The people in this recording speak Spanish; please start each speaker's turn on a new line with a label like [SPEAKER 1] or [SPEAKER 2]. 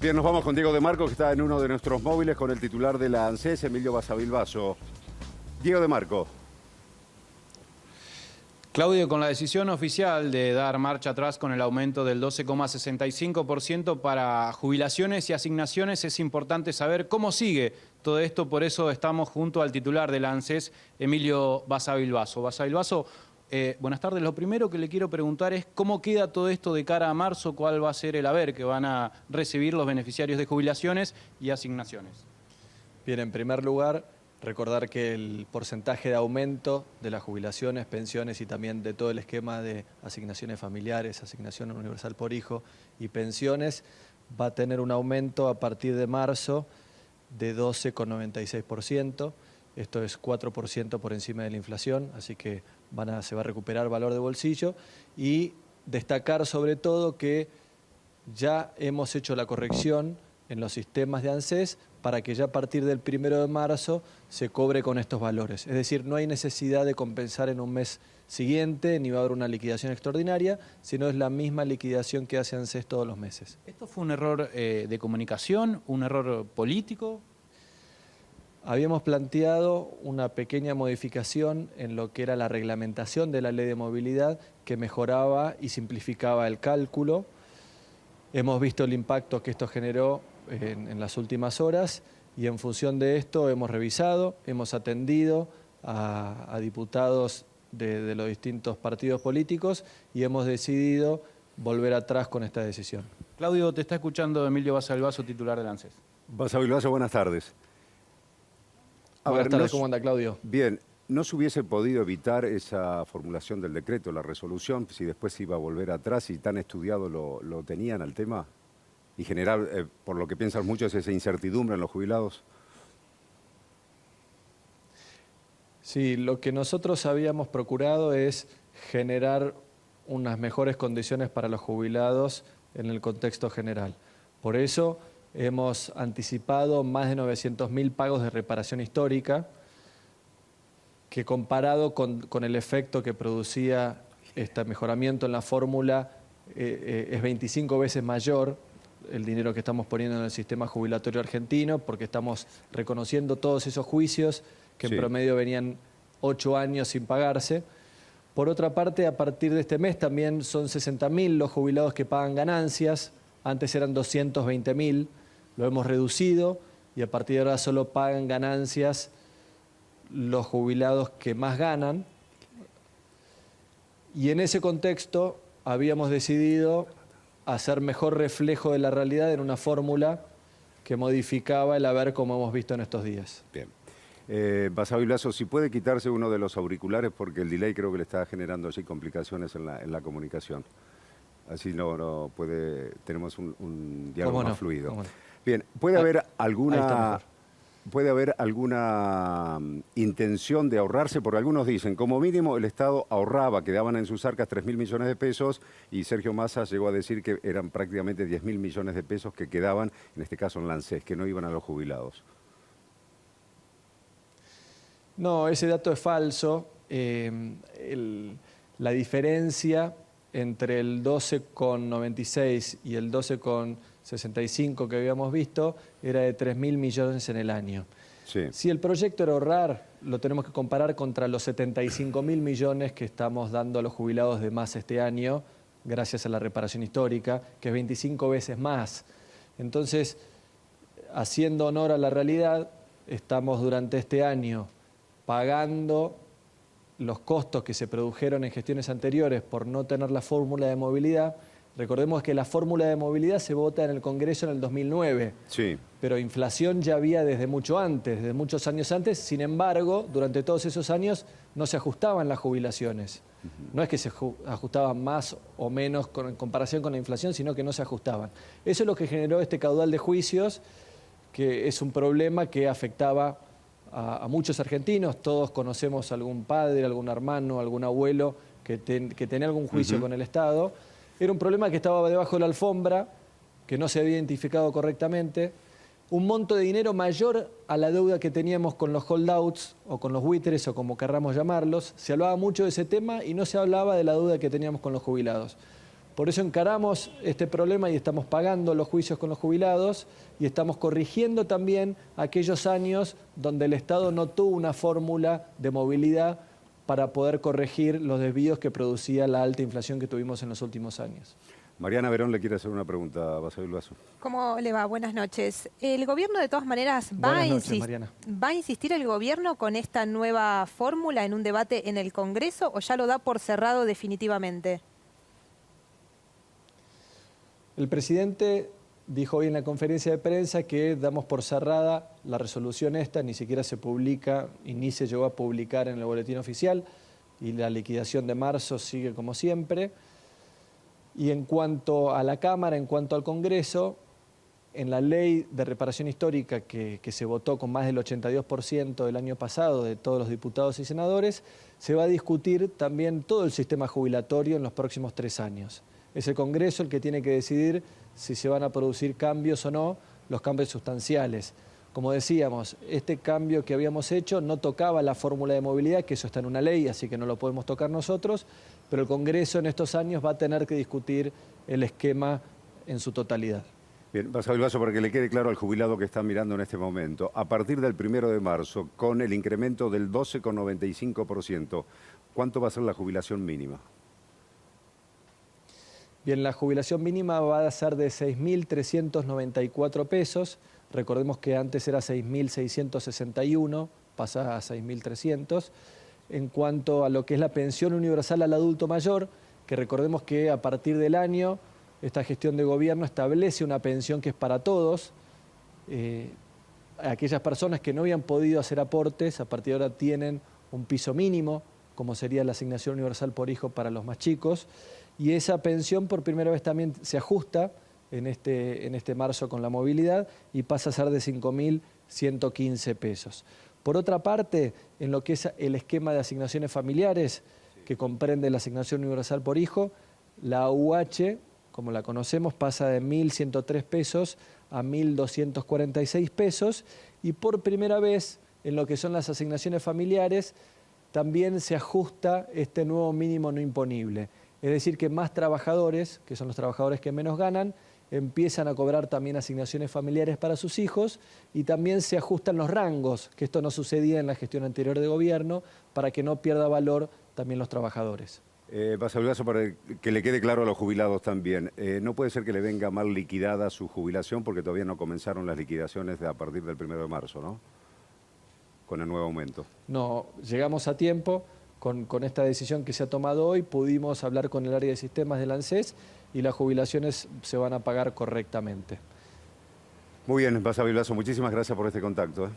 [SPEAKER 1] Bien, nos vamos con Diego de Marco, que está en uno de nuestros móviles con el titular de la ANSES, Emilio Basavilbaso. Diego de Marco.
[SPEAKER 2] Claudio, con la decisión oficial de dar marcha atrás con el aumento del 12,65% para jubilaciones y asignaciones, es importante saber cómo sigue todo esto. Por eso estamos junto al titular de la ANSES, Emilio Basavilbaso. Basavilbaso, buenas tardes. Lo primero que le quiero preguntar es cómo queda todo esto de cara a marzo, cuál va a ser el haber que van a recibir los beneficiarios de jubilaciones y asignaciones.
[SPEAKER 3] Bien, en primer lugar, recordar que el porcentaje de aumento de las jubilaciones, pensiones y también de todo el esquema de asignaciones familiares, asignación universal por hijo y pensiones va a tener un aumento a partir de marzo de 12,96%. Esto es 4% por encima de la inflación, así que se va a recuperar valor de bolsillo. Y destacar sobre todo que ya hemos hecho la corrección en los sistemas de ANSES para que ya a partir del 1 de marzo se cobre con estos valores. Es decir, no hay necesidad de compensar en un mes siguiente, ni va a haber una liquidación extraordinaria, sino es la misma liquidación que hace ANSES todos los meses.
[SPEAKER 2] ¿Esto fue un error de comunicación, un error político?
[SPEAKER 3] Habíamos planteado una pequeña modificación en lo que era la reglamentación de la ley de movilidad que mejoraba y simplificaba el cálculo. Hemos visto el impacto que esto generó en las últimas horas y en función de esto hemos revisado, hemos atendido a diputados de los distintos partidos políticos y hemos decidido volver atrás con esta decisión.
[SPEAKER 2] Claudio, te está escuchando Emilio Basavilbaso, titular de la ANSES.
[SPEAKER 1] Basavilbaso, buenas tardes.
[SPEAKER 3] Buenas tardes, ¿cómo anda, Claudio?
[SPEAKER 1] Bien, ¿no se hubiese podido evitar esa formulación del decreto, la resolución, si después se iba a volver atrás y tan estudiado lo tenían al tema? Y generar, por lo que piensan muchos, esa incertidumbre en los jubilados.
[SPEAKER 3] Sí, lo que nosotros habíamos procurado es generar unas mejores condiciones para los jubilados en el contexto general. Por eso hemos anticipado más de 900.000 pagos de reparación histórica, que comparado con el efecto que producía este mejoramiento en la fórmula es 25 veces mayor el dinero que estamos poniendo en el sistema jubilatorio argentino, porque estamos reconociendo todos esos juicios que en promedio venían 8 años sin pagarse. Por otra parte, a partir de este mes también son 60.000 los jubilados que pagan ganancias, antes eran 220.000, lo hemos reducido y a partir de ahora solo pagan ganancias los jubilados que más ganan. Y en ese contexto habíamos decidido hacer mejor reflejo de la realidad en una fórmula que modificaba el haber como hemos visto en estos días.
[SPEAKER 1] Bien. Basavilbaso, si puede quitarse uno de los auriculares porque el delay creo que le está generando así complicaciones en la comunicación. Así no puede, tenemos un diálogo más fluido. Bien, ¿puede haber alguna intención de ahorrarse? Porque algunos dicen, como mínimo el Estado ahorraba, quedaban en sus arcas 3.000 millones de pesos y Sergio Massa llegó a decir que eran prácticamente 10.000 millones de pesos que quedaban, en este caso en la ANSES, que no iban a los jubilados.
[SPEAKER 3] No, ese dato es falso. La diferencia entre el 12,96 y el 12,65 que habíamos visto era de 3.000 millones en el año. Sí. Si el proyecto era ahorrar, lo tenemos que comparar contra los 75.000 millones que estamos dando a los jubilados de más este año, gracias a la reparación histórica, que es 25 veces más. Entonces, haciendo honor a la realidad, estamos durante este año pagando los costos que se produjeron en gestiones anteriores por no tener la fórmula de movilidad. Recordemos que la fórmula de movilidad se vota en el Congreso en el 2009, sí, pero inflación ya había desde mucho antes, desde muchos años antes. Sin embargo, durante todos esos años no se ajustaban las jubilaciones. No es que se ajustaban más o menos en comparación con la inflación, sino que no se ajustaban. Eso es lo que generó este caudal de juicios, que es un problema que afectaba a muchos argentinos. Todos conocemos algún padre, algún hermano, algún abuelo que tenía algún juicio con el Estado. Era un problema que estaba debajo de la alfombra, que no se había identificado correctamente. Un monto de dinero mayor a la deuda que teníamos con los holdouts o con los buitres o como querramos llamarlos. Se hablaba mucho de ese tema y no se hablaba de la deuda que teníamos con los jubilados. Por eso encaramos este problema y estamos pagando los juicios con los jubilados y estamos corrigiendo también aquellos años donde el Estado no tuvo una fórmula de movilidad para poder corregir los desvíos que producía la alta inflación que tuvimos en los últimos años.
[SPEAKER 1] Mariana Verón le quiere hacer una pregunta a Basavilbaso Vaso.
[SPEAKER 4] ¿Cómo le va? Buenas noches. El gobierno de todas maneras ¿va a insistir el gobierno con esta nueva fórmula en un debate en el Congreso o ya lo da por cerrado definitivamente?
[SPEAKER 3] El presidente dijo hoy en la conferencia de prensa que damos por cerrada la resolución esta, ni siquiera se publica y ni se llegó a publicar en el boletín oficial y la liquidación de marzo sigue como siempre. Y en cuanto a la Cámara, en cuanto al Congreso, en la ley de reparación histórica que se votó con más del 82% del año pasado de todos los diputados y senadores, se va a discutir también todo el sistema jubilatorio en los próximos 3 años. Es el Congreso el que tiene que decidir si se van a producir cambios o no, los cambios sustanciales. Como decíamos, este cambio que habíamos hecho no tocaba la fórmula de movilidad, que eso está en una ley, así que no lo podemos tocar nosotros, pero el Congreso en estos años va a tener que discutir el esquema en su totalidad.
[SPEAKER 1] Bien, Basavilbaso, para que le quede claro al jubilado que está mirando en este momento, a partir del 1 de marzo, con el incremento del 12,95%, ¿cuánto va a ser la jubilación mínima?
[SPEAKER 3] Bien, la jubilación mínima va a ser de 6.394 pesos. Recordemos que antes era 6.661, pasa a 6.300. En cuanto a lo que es la pensión universal al adulto mayor, que recordemos que a partir del año esta gestión de gobierno establece una pensión que es para todos. Aquellas personas que no habían podido hacer aportes, a partir de ahora tienen un piso mínimo, como sería la asignación universal por hijo para los más chicos. Y esa pensión por primera vez también se ajusta en este marzo con la movilidad y pasa a ser de 5.115 pesos. Por otra parte, en lo que es el esquema de asignaciones familiares, que comprende la asignación universal por hijo, la AUH, como la conocemos, pasa de 1.103 pesos a 1.246 pesos y por primera vez en lo que son las asignaciones familiares también se ajusta este nuevo mínimo no imponible. Es decir, que más trabajadores, que son los trabajadores que menos ganan, empiezan a cobrar también asignaciones familiares para sus hijos y también se ajustan los rangos, que esto no sucedía en la gestión anterior de gobierno, para que no pierda valor también los trabajadores.
[SPEAKER 1] Basavilbaso, para que le quede claro a los jubilados también, no puede ser que le venga mal liquidada su jubilación porque todavía no comenzaron las liquidaciones a partir del 1 de marzo, ¿no? Con el nuevo aumento.
[SPEAKER 3] No, llegamos a tiempo. Con esta decisión que se ha tomado hoy, pudimos hablar con el área de sistemas del ANSES y las jubilaciones se van a pagar correctamente.
[SPEAKER 1] Muy bien, Basavilbaso, muchísimas gracias por este contacto.